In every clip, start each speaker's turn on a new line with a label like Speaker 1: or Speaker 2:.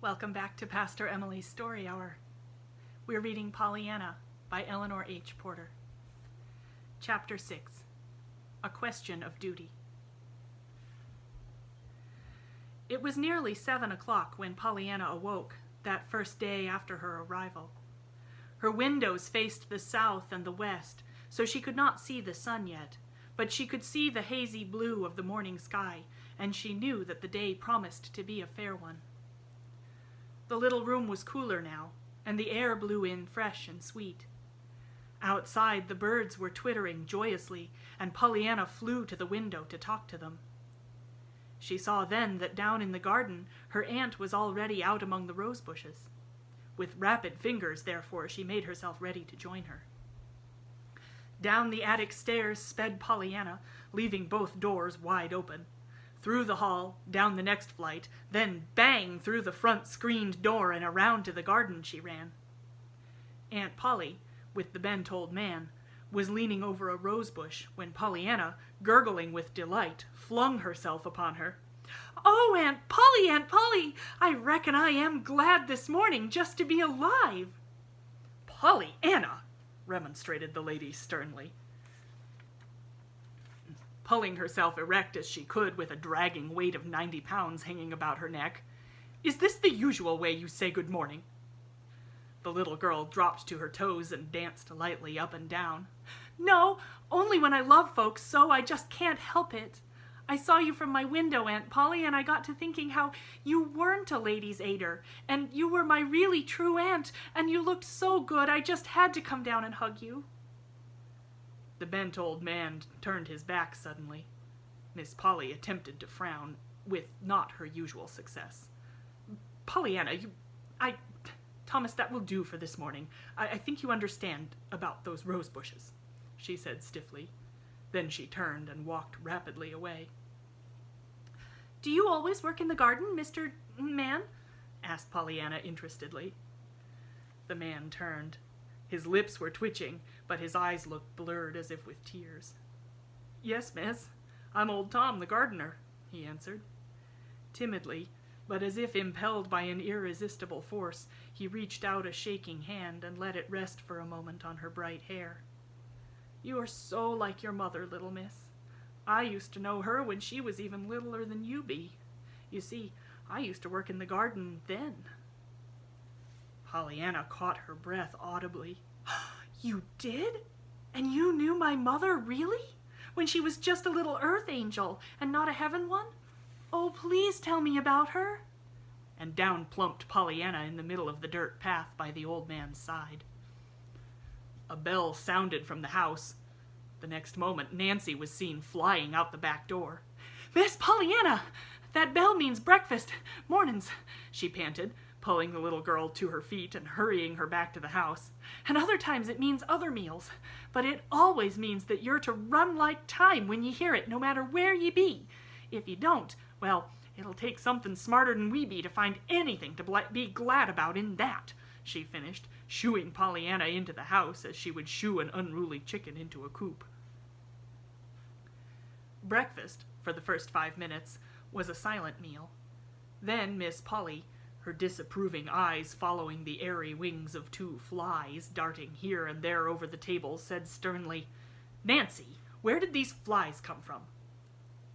Speaker 1: Welcome back to Pastor Emilie's Story Hour. We're reading Pollyanna by Eleanor H. Porter. Chapter 6, A Question of Duty. It was nearly 7 o'clock when Pollyanna awoke that first day after her arrival. Her windows faced the south and the west, so she could not see the sun yet, but she could see the hazy blue of the morning sky, and she knew that the day promised to be a fair one. The little room was cooler now, and the air blew in fresh and sweet. Outside, the birds were twittering joyously, and Pollyanna flew to the window to talk to them. She saw then that down in the garden her aunt was already out among the rose bushes. With rapid fingers, therefore, she made herself ready to join her. Down the attic stairs sped Pollyanna, leaving both doors wide open. Through the hall, down the next flight, then bang through the front screened door and around to the garden she ran. Aunt Polly, with the bent old man, was leaning over a rose bush when Pollyanna, gurgling with delight, flung herself upon her. "Oh, Aunt Polly, I reckon I am glad this morning just to be alive." "Pollyanna," remonstrated the lady sternly. Pulling herself erect as she could with a dragging weight of 90 pounds hanging about her neck. "Is this the usual way you say good morning?" The little girl dropped to her toes and danced lightly up and down. "No, only when I love folks so I just can't help it. I saw you from my window, Aunt Polly, and I got to thinking how you weren't a lady's aider, and you were my really true aunt, and you looked so good I just had to come down and hug you." The bent old man turned his back suddenly. Miss Polly attempted to frown, with not her usual success. "Pollyanna, Thomas, that will do for this morning. I think you understand about those rose bushes," she said stiffly. Then she turned and walked rapidly away. "Do you always work in the garden, Mr. Man?" asked Pollyanna interestedly. The man turned. His lips were twitching, but his eyes looked blurred as if with tears. "Yes, miss. I'm old Tom, the gardener," he answered. Timidly, but as if impelled by an irresistible force, he reached out a shaking hand and let it rest for a moment on her bright hair. "You are so like your mother, little miss. I used to know her when she was even littler than you be. You see, I used to work in the garden then." Pollyanna caught her breath audibly. "You did? And you knew my mother, really? When she was just a little earth angel and not a heaven one? Oh, please tell me about her." And down plumped Pollyanna in the middle of the dirt path by the old man's side. A bell sounded from the house. The next moment, Nancy was seen flying out the back door. "Miss Pollyanna, that bell means breakfast. Mornin's," she panted, pulling the little girl to her feet and hurrying her back to the house. "And other times it means other meals. But it always means that you're to run like time when ye hear it, no matter where ye be. If ye don't, well, it'll take something smarter than we be to find anything to be glad about in that," she finished, shooing Pollyanna into the house as she would shoo an unruly chicken into a coop. Breakfast, for the first 5 minutes, was a silent meal. Then Miss Polly, her disapproving eyes following the airy wings of 2 flies darting here and there over the table, said sternly, "Nancy, where did these flies come from?"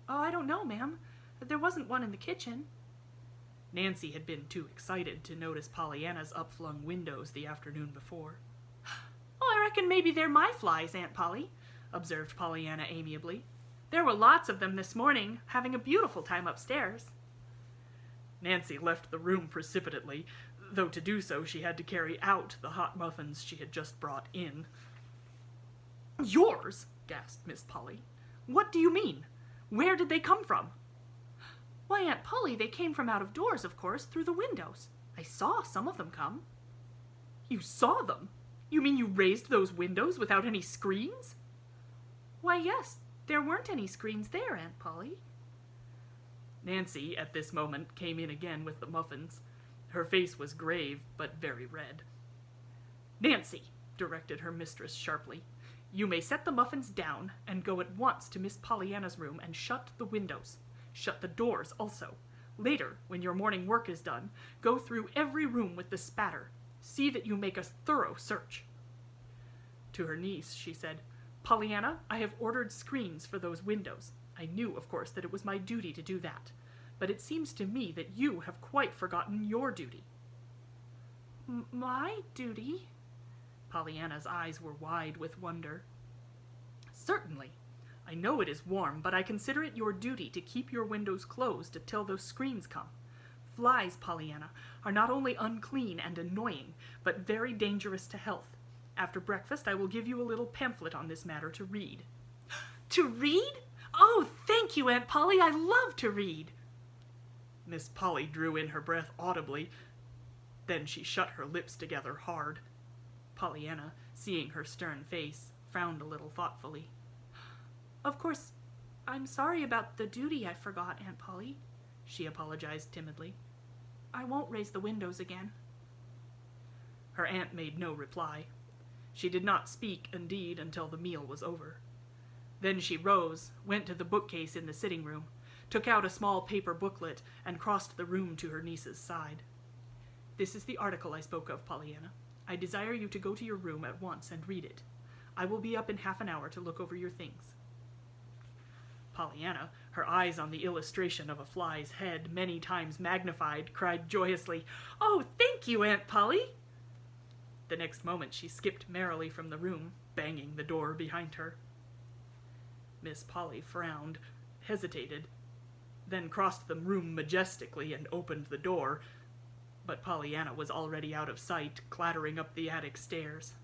Speaker 1: "Oh, I don't know, ma'am. There wasn't one in the kitchen." Nancy had been too excited to notice Pollyanna's upflung windows the afternoon before. "Oh, I reckon maybe they're my flies, Aunt Polly," observed Pollyanna amiably. "There were lots of them this morning, having a beautiful time upstairs." Nancy left the room precipitately, though to do so she had to carry out the hot muffins she had just brought in. "Yours?" gasped Miss Polly. "What do you mean? Where did they come from?" "Why, Aunt Polly, they came from out of doors, of course, through the windows. I saw some of them come." "You saw them? You mean you raised those windows without any screens?" "Why, yes, there weren't any screens there, Aunt Polly." Nancy, at this moment, came in again with the muffins. Her face was grave, but very red. "Nancy," directed her mistress sharply, "you may set the muffins down and go at once to Miss Pollyanna's room and shut the windows. Shut the doors also. Later, when your morning work is done, go through every room with the spatter. See that you make a thorough search." To her niece, she said, "Pollyanna, I have ordered screens for those windows. I knew, of course, that it was my duty to do that. But it seems to me that you have quite forgotten your duty." "My duty?" Pollyanna's eyes were wide with wonder. "Certainly. I know it is warm, but I consider it your duty to keep your windows closed until those screens come. Flies, Pollyanna, are not only unclean and annoying, but very dangerous to health. After breakfast, I will give you a little pamphlet on this matter to read." "To read? Oh, thank you, Aunt Polly. I love to read." Miss Polly drew in her breath audibly. Then she shut her lips together hard. Pollyanna, seeing her stern face, frowned a little thoughtfully. "Of course, I'm sorry about the duty I forgot, Aunt Polly," she apologized timidly. "I won't raise the windows again." Her aunt made no reply. She did not speak, indeed, until the meal was over. Then she rose, went to the bookcase in the sitting room, took out a small paper booklet, and crossed the room to her niece's side. "This is the article I spoke of, Pollyanna. I desire you to go to your room at once and read it. I will be up in half an hour to look over your things." Pollyanna, her eyes on the illustration of a fly's head many times magnified, cried joyously, "Oh, thank you, Aunt Polly!" The next moment she skipped merrily from the room, banging the door behind her. Miss Polly frowned, hesitated, then crossed the room majestically and opened the door, but Pollyanna was already out of sight, clattering up the attic stairs.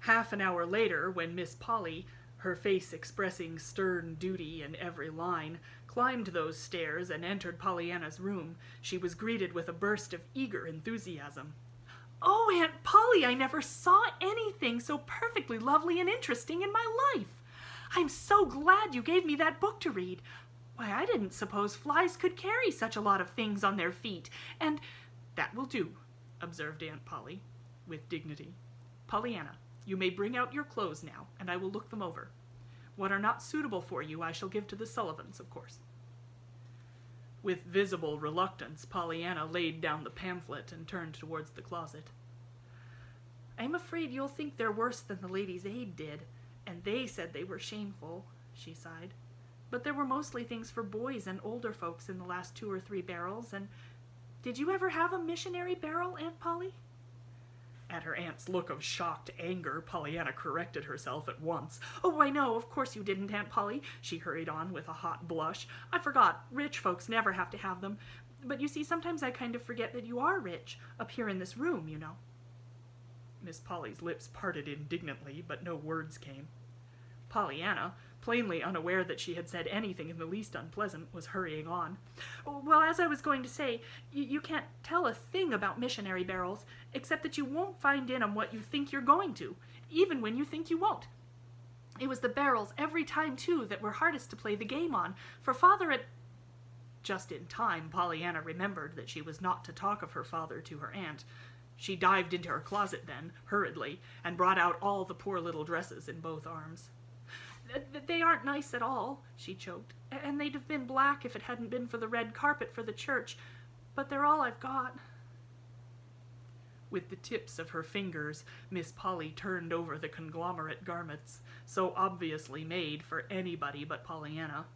Speaker 1: Half an hour later, when Miss Polly, her face expressing stern duty in every line, climbed those stairs and entered Pollyanna's room, she was greeted with a burst of eager enthusiasm. "Oh, Aunt Polly, I never saw anything so perfectly lovely and interesting in my life. I'm so glad you gave me that book to read. Why, I didn't suppose flies could carry such a lot of things on their feet, and—" "That will do," observed Aunt Polly, with dignity. "Pollyanna, you may bring out your clothes now, and I will look them over. What are not suitable for you I shall give to the Sullivans, of course." With visible reluctance, Pollyanna laid down the pamphlet and turned towards the closet. "I'm afraid you'll think they're worse than the Ladies' Aid did, and they said they were shameful," she sighed. "But there were mostly things for boys and older folks in the last 2 or 3 barrels, and did you ever have a missionary barrel, Aunt Polly?" At her aunt's look of shocked anger, Pollyanna corrected herself at once. "Oh, I know, of course you didn't, Aunt Polly," she hurried on with a hot blush. "I forgot, rich folks never have to have them. But you see, sometimes I kind of forget that you are rich, up here in this room, you know." Miss Polly's lips parted indignantly, but no words came. Pollyanna, plainly unaware that she had said anything in the least unpleasant, was hurrying on. "Well, as I was going to say, you can't tell a thing about missionary barrels, except that you won't find in 'em what you think you're going to, even when you think you won't. It was the barrels every time, too, that were hardest to play the game on, for Father had—" Just in time, Pollyanna remembered that she was not to talk of her father to her aunt. She dived into her closet then, hurriedly, and brought out all the poor little dresses in both arms. "They aren't nice at all," she choked, "and they'd have been black if it hadn't been for the red carpet for the church, but they're all I've got." With the tips of her fingers, Miss Polly turned over the conglomerate garments, so obviously made for anybody but Pollyanna.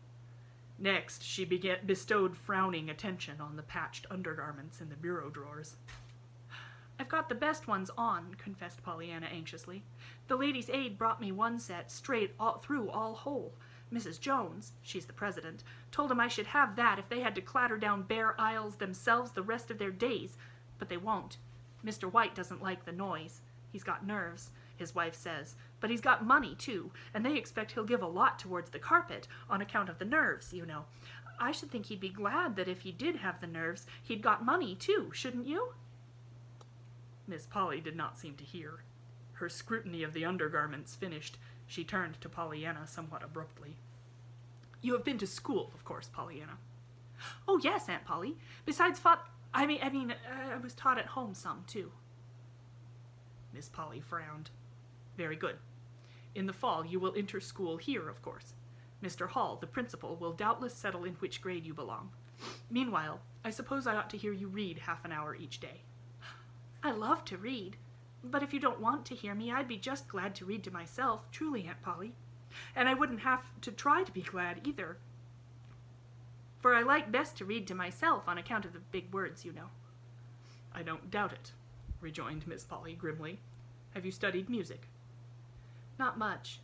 Speaker 1: Next, she bestowed frowning attention on the patched undergarments in the bureau drawers. "I've got the best ones on," confessed Pollyanna anxiously. "The Ladies' Aid brought me one set straight through all whole. Mrs. Jones, she's the president, told 'em I should have that if they had to clatter down bare aisles themselves the rest of their days, but they won't. Mr. White doesn't like the noise. He's got nerves, his wife says, but he's got money, too, and they expect he'll give a lot towards the carpet, on account of the nerves, you know. I should think he'd be glad that if he did have the nerves, he'd got money, too, shouldn't you?" Miss Polly did not seem to hear. Her scrutiny of the undergarments finished, she turned to Pollyanna somewhat abruptly. "You have been to school, of course, Pollyanna." "Oh, yes, Aunt Polly. Besides I was taught at home some, too." Miss Polly frowned. "Very good. In the fall you will enter school here, of course. Mr. Hall, the principal, will doubtless settle in which grade you belong. Meanwhile, I suppose I ought to hear you read half an hour each day." "I love to read, but if you don't want to hear me, I'd be just glad to read to myself, truly, Aunt Polly. And I wouldn't have to try to be glad either, for I like best to read to myself on account of the big words, you know." "I don't doubt it," rejoined Miss Polly grimly. "Have you studied music?" "Not much.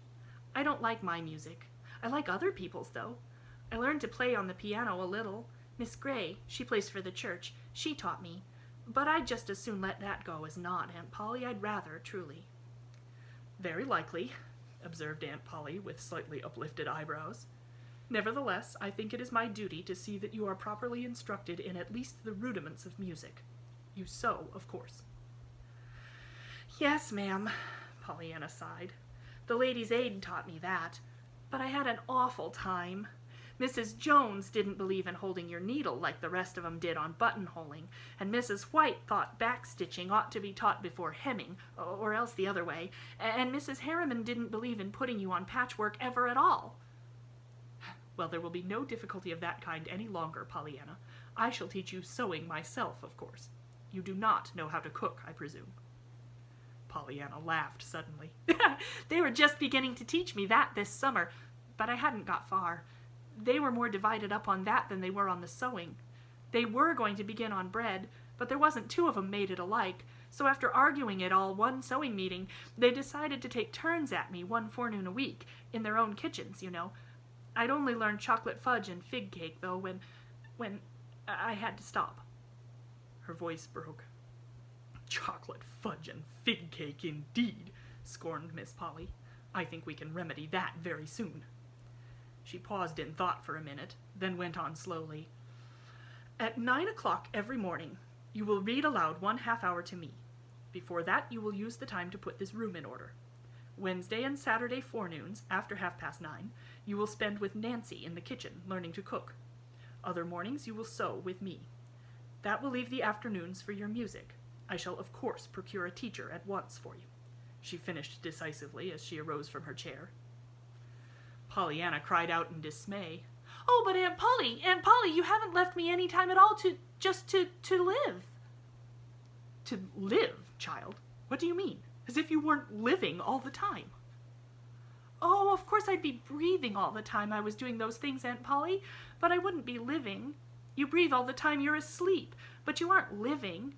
Speaker 1: I don't like my music. I like other people's, though. I learned to play on the piano a little. Miss Gray, she plays for the church, she taught me. But I'd just as soon let that go as not, Aunt Polly. I'd rather, truly." "Very likely," observed Aunt Polly with slightly uplifted eyebrows. "Nevertheless, I think it is my duty to see that you are properly instructed in at least the rudiments of music. You sew, of course." "Yes, ma'am," Pollyanna sighed. "The Ladies' Aid taught me that. But I had an awful time. Mrs. Jones didn't believe in holding your needle like the rest of 'em did on buttonholing, and Mrs. White thought backstitching ought to be taught before hemming, or else the other way, and Mrs. Harriman didn't believe in putting you on patchwork ever at all." "Well, there will be no difficulty of that kind any longer, Pollyanna. I shall teach you sewing myself, of course. You do not know how to cook, I presume." Pollyanna laughed suddenly. "They were just beginning to teach me that this summer, but I hadn't got far. They were more divided up on that than they were on the sewing. They were going to begin on bread, but there wasn't two of 'em made it alike, so after arguing it all one sewing meeting, they decided to take turns at me one forenoon a week, in their own kitchens, you know. I'd only learned chocolate fudge and fig cake, though, when I had to stop." Her voice broke. "Chocolate fudge and fig cake, indeed," scorned Miss Polly. "I think we can remedy that very soon." She paused in thought for a minute, then went on slowly. "At 9 o'clock every morning, you will read aloud 1/2 hour to me. Before that, you will use the time to put this room in order. Wednesday and Saturday forenoons, after 9:30, you will spend with Nancy in the kitchen, learning to cook. Other mornings you will sew with me. That will leave the afternoons for your music. I shall, of course, procure a teacher at once for you," she finished decisively as she arose from her chair. Pollyanna cried out in dismay. "Oh, but Aunt Polly, you haven't left me any time at all to live." "To live, child? What do you mean? As if you weren't living all the time." "Oh, of course I'd be breathing all the time I was doing those things, Aunt Polly, but I wouldn't be living. You breathe all the time you're asleep, but you aren't living.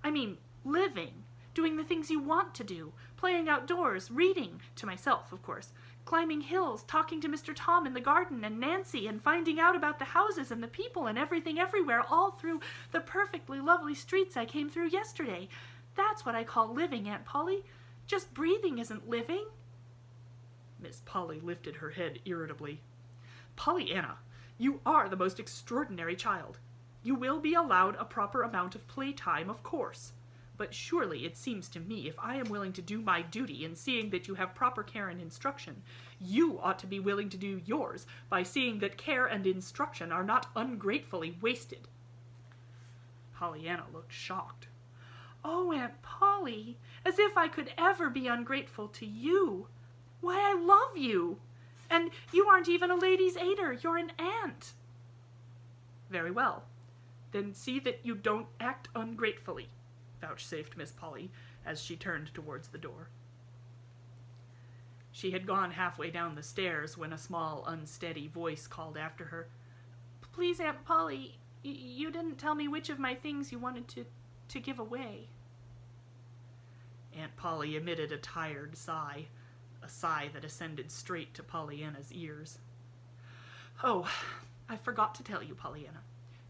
Speaker 1: I mean, living, doing the things you want to do, playing outdoors, reading, to myself, of course, climbing hills, talking to Mr. Tom in the garden and Nancy, and finding out about the houses and the people and everything everywhere, all through the perfectly lovely streets I came through yesterday. That's what I call living, Aunt Polly. Just breathing isn't living." Miss Polly lifted her head irritably. "Pollyanna, you are the most extraordinary child. You will be allowed a proper amount of playtime, of course. But surely it seems to me, if I am willing to do my duty in seeing that you have proper care and instruction, you ought to be willing to do yours by seeing that care and instruction are not ungratefully wasted." Pollyanna looked shocked. "Oh, Aunt Polly, as if I could ever be ungrateful to you. Why, I love you. And you aren't even a Ladies' Aider, you're an aunt." "Very well. Then see that you don't act ungratefully," vouchsafed Miss Polly, as she turned towards the door. She had gone halfway down the stairs when a small, unsteady voice called after her, "Please, Aunt Polly, you didn't tell me which of my things you wanted to give away." Aunt Polly emitted a tired sigh, a sigh that ascended straight to Pollyanna's ears. "Oh, I forgot to tell you, Pollyanna.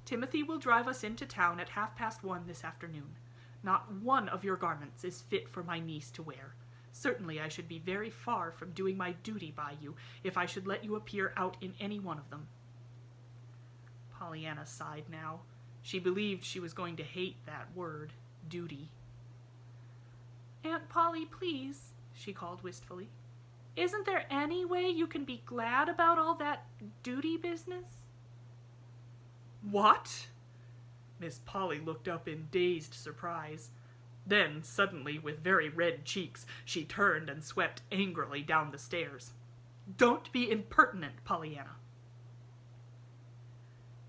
Speaker 1: Timothy will drive us into town at 1:30 this afternoon. Not one of your garments is fit for my niece to wear. Certainly I should be very far from doing my duty by you if I should let you appear out in any one of them." Pollyanna sighed now. She believed she was going to hate that word, duty. "Aunt Polly, please," she called wistfully. "Isn't there any way you can be glad about all that duty business?" "What?" Miss Polly looked up in dazed surprise. Then, suddenly, with very red cheeks, she turned and swept angrily down the stairs. Don't be impertinent, Pollyanna.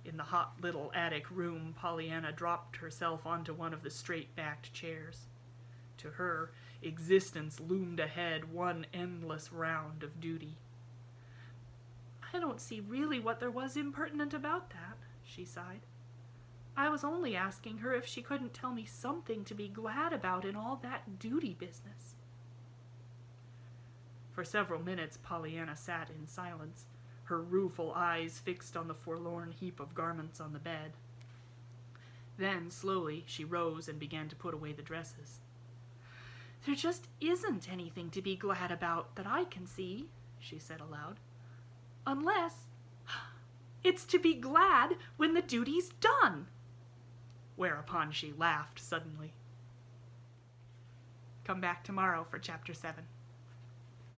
Speaker 1: In the hot little attic room, Pollyanna dropped herself onto one of the straight-backed chairs. To her, existence loomed ahead, one endless round of duty. I don't see really what there was impertinent about that, she sighed. I was only asking her if she couldn't tell me something to be glad about in all that duty business. For several minutes, Pollyanna sat in silence, her rueful eyes fixed on the forlorn heap of garments on the bed. Then, slowly, she rose and began to put away the dresses. There just isn't anything to be glad about that I can see, she said aloud. Unless it's to be glad when the duty's done. Whereupon she laughed suddenly. Come back tomorrow for Chapter 7.